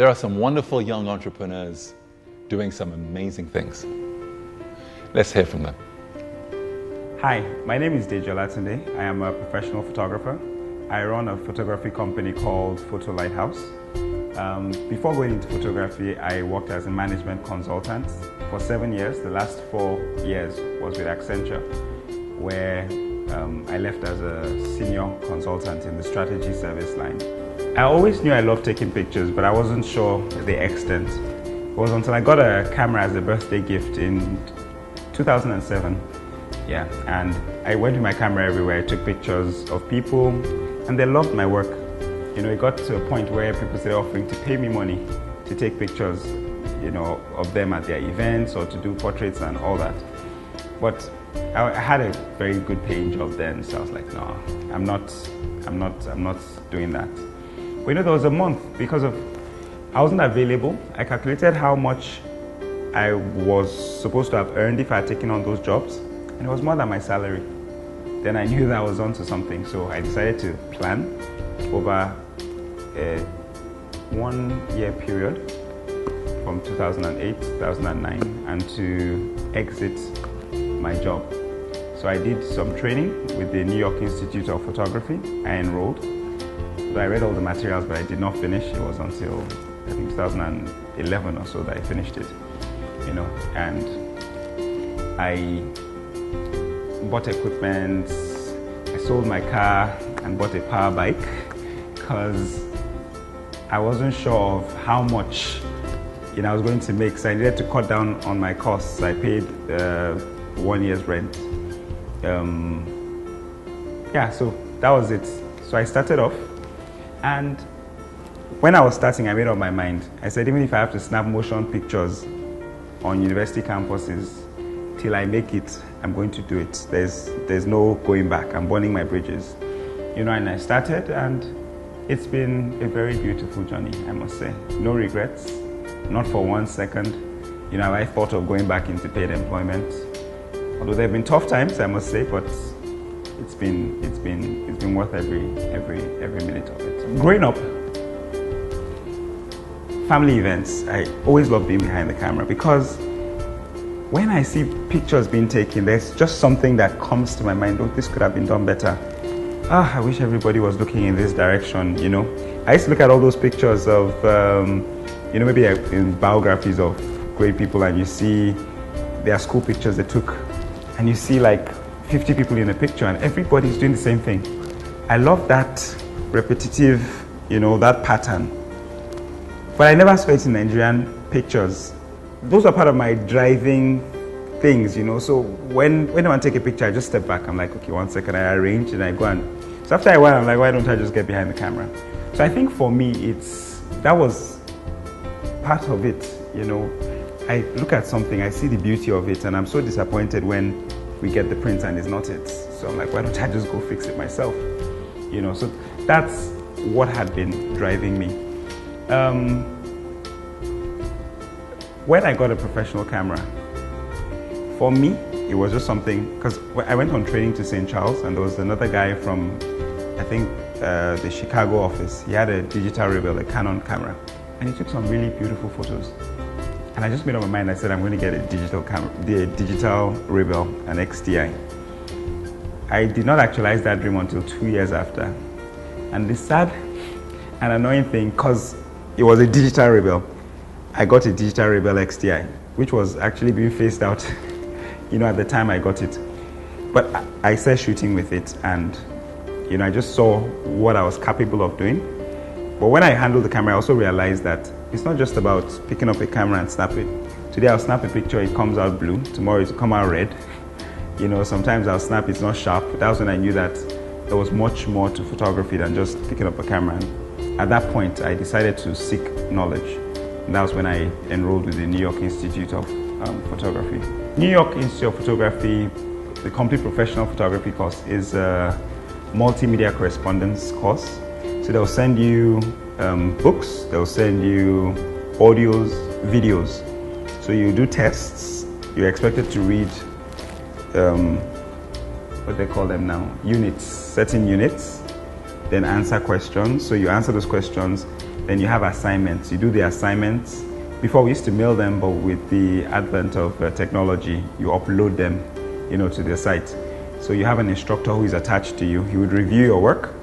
There are some wonderful young entrepreneurs doing some amazing things. Let's hear from them. Hi, my name is Deji Olatunde. I am a professional photographer. I run a photography company called Fotolighthouse. Before going into photography, I worked as a management consultant for 7 years. The last 4 years was with Accenture, where I left as a senior consultant in the strategy service line. I always knew I loved taking pictures, but I wasn't sure the extent. It was until I got a camera as a birthday gift in 2007. Yeah, and I went with my camera everywhere. I took pictures of people, and they loved my work. You know, it got to a point where people started offering to pay me money to take pictures, you know, of them at their events or to do portraits and all that. But I had a very good paying job then, so I was like, no, I'm not doing that. But you know, there was a month because I wasn't available. I calculated how much I was supposed to have earned if I had taken on those jobs, and it was more than my salary. Then I knew that I was onto something, so I decided to plan over a 1 year period from 2008 2009 and to exit my job. So I did some training with the New York Institute of Photography. I enrolled. So I read all the materials, but I did not finish. It was until I think 2011 or so that I finished it, you know. And I bought equipment. I sold my car and bought a power bike because I wasn't sure of how much, you know, I was going to make. So I needed to cut down on my costs. I paid 1 year's rent. Yeah, so that was it. So I started off, and when I was starting, I made up my mind. I said, even if I have to snap motion pictures on university campuses till I make it, I'm going to do it. There's no going back. I'm burning my bridges, you know. And I started, and it's been a very beautiful journey, I must say. No regrets, not for 1 second. You know, I thought of going back into paid employment. Although there have been tough times, I must say, but it's been worth every minute of it. Growing up, family events, I always love being behind the camera because when I see pictures being taken, there's just something that comes to my mind. Oh, this could have been done better. I wish everybody was looking in this direction, you know. I used to look at all those pictures of, you know, maybe in biographies of great people, and you see their school pictures they took, and you see like 50 people in a picture and everybody's doing the same thing. I love that repetitive, you know, that pattern. But I never saw it in Nigerian pictures. Those are part of my driving things, you know. So when I want to take a picture, I just step back. I'm like, okay, 1 second, I arrange and I go and... So after a while, I'm like, why don't I just get behind the camera? So I think for me, that was part of it, you know. I look at something, I see the beauty of it, and I'm so disappointed when we get the print and it's not it. So I'm like, why don't I just go fix it myself? You know, so that's what had been driving me. When I got a professional camera, for me, it was just something, because I went on training to St. Charles, and there was another guy from, I think, the Chicago office. He had a digital Rebel, a Canon camera, and he took some really beautiful photos. And I just made up my mind. I said, I'm going to get a digital camera, the digital Rebel, an XTI. I did not actualize that dream until 2 years after. And the sad and annoying thing, because it was a digital Rebel, I got a digital Rebel XTI, which was actually being phased out, you know, at the time I got it. But I started shooting with it, and, you know, I just saw what I was capable of doing. But when I handled the camera, I also realized that it's not just about picking up a camera and snap it. Today I'll snap a picture, it comes out blue. Tomorrow it'll come out red. You know, sometimes I'll snap, it's not sharp. That was when I knew that there was much more to photography than just picking up a camera. And at that point, I decided to seek knowledge. And that was when I enrolled with the New York Institute of Photography. New York Institute of Photography, the complete professional photography course, is a multimedia correspondence course. So they'll send you books, they'll send you audios, videos. So you do tests, you're expected to read, what they call them now, units, certain units, then answer questions. So you answer those questions, Then you have assignments. You do the assignments. Before we used to mail them, but with the advent of technology, you upload them, to the site. So you have an instructor who is attached to you. He would review your work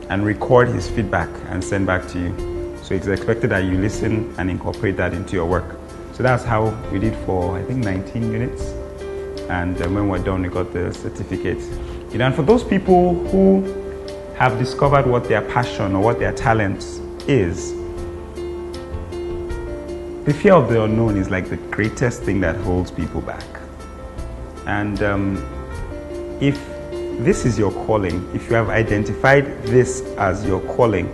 and record his feedback and send back to you. So it's expected that you listen and incorporate that into your work. So that's how we did for, I think, 19 units. And when we're done, we got the certificate. And for those people who have discovered what their passion or what their talent is, the fear of the unknown is like the greatest thing that holds people back. And if this is your calling, if you have identified this as your calling,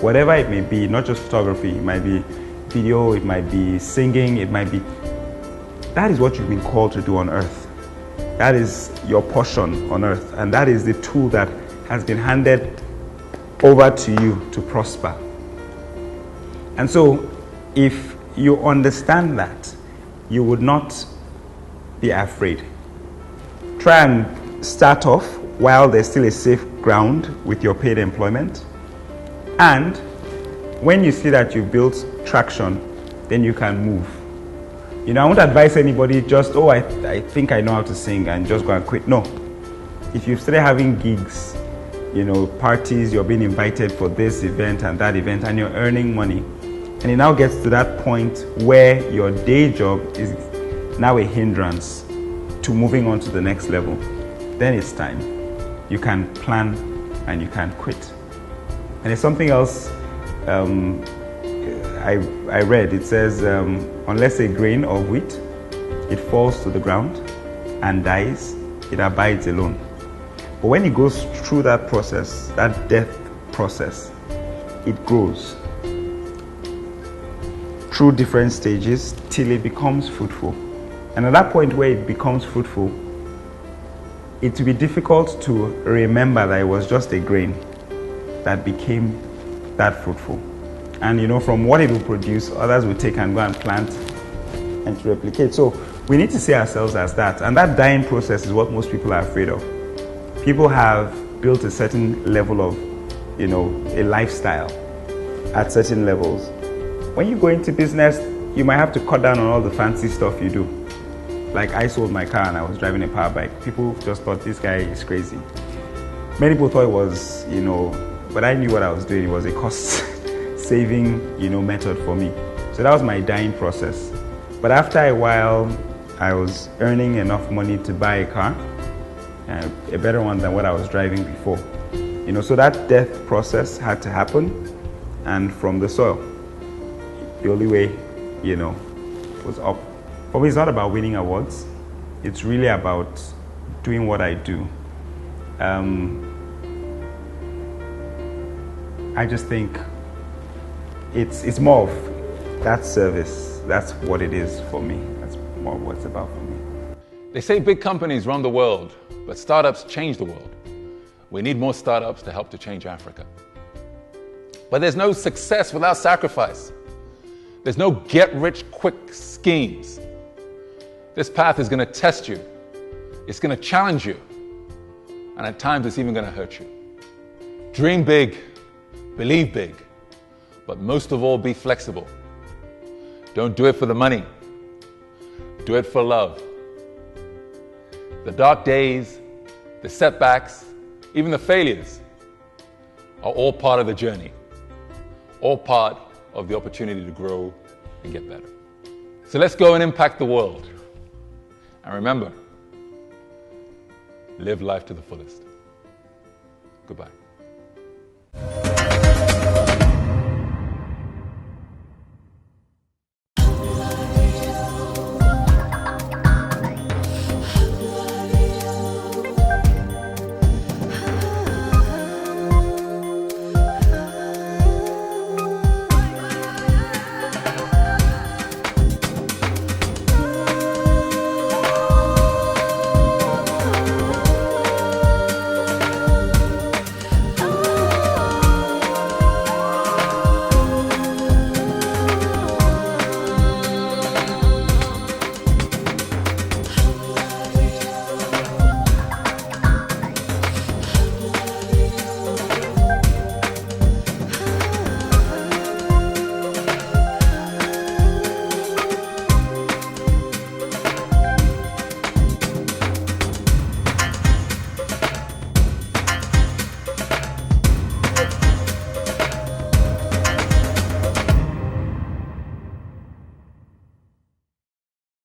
whatever it may be, not just photography, it might be video, it might be singing, it might be, that is what you've been called to do on earth. That is your portion on earth, and that is the tool that has been handed over to you to prosper. And so if you understand that, you would not be afraid. Try and start off while there's still a safe ground with your paid employment. And when you see that you've built traction, then you can move. I won't advise anybody just, I think I know how to sing and just go and quit. No. If you've started having gigs, parties, you're being invited for this event and that event, and you're earning money, and it now gets to that point where your day job is now a hindrance to moving on to the next level, then it's time. You can plan and you can quit. And there's something else I read. It says, unless a grain of wheat, it falls to the ground and dies, it abides alone. But when it goes through that process, that death process, it grows through different stages till it becomes fruitful. And at that point where it becomes fruitful, it will be difficult to remember that it was just a grain that became that fruitful. And from what it will produce, others will take and go and plant and to replicate. So we need to see ourselves as that. And that dying process is what most people are afraid of. People have built a certain level of, a lifestyle at certain levels. When you go into business, you might have to cut down on all the fancy stuff you do. Like I sold my car and I was driving a power bike. People just thought this guy is crazy. Many people thought it was, but I knew what I was doing. It was a cost saving, method for me. So that was my dying process. But after a while, I was earning enough money to buy a car, a better one than what I was driving before. So that death process had to happen, and from the soil, the only way, was up. For me, it's not about winning awards. It's really about doing what I do. I just think it's more of that service. That's what it is for me. That's more what it's about for me. They say big companies run the world, but startups change the world. We need more startups to help to change Africa. But there's no success without sacrifice. There's no get-rich-quick schemes. This path is going to test you. It's going to challenge you. And at times, it's even going to hurt you. Dream big, believe big, but most of all, be flexible. Don't do it for the money. Do it for love. The dark days, the setbacks, even the failures are all part of the journey, all part of the opportunity to grow and get better. So let's go and impact the world. And remember, live life to the fullest. Goodbye.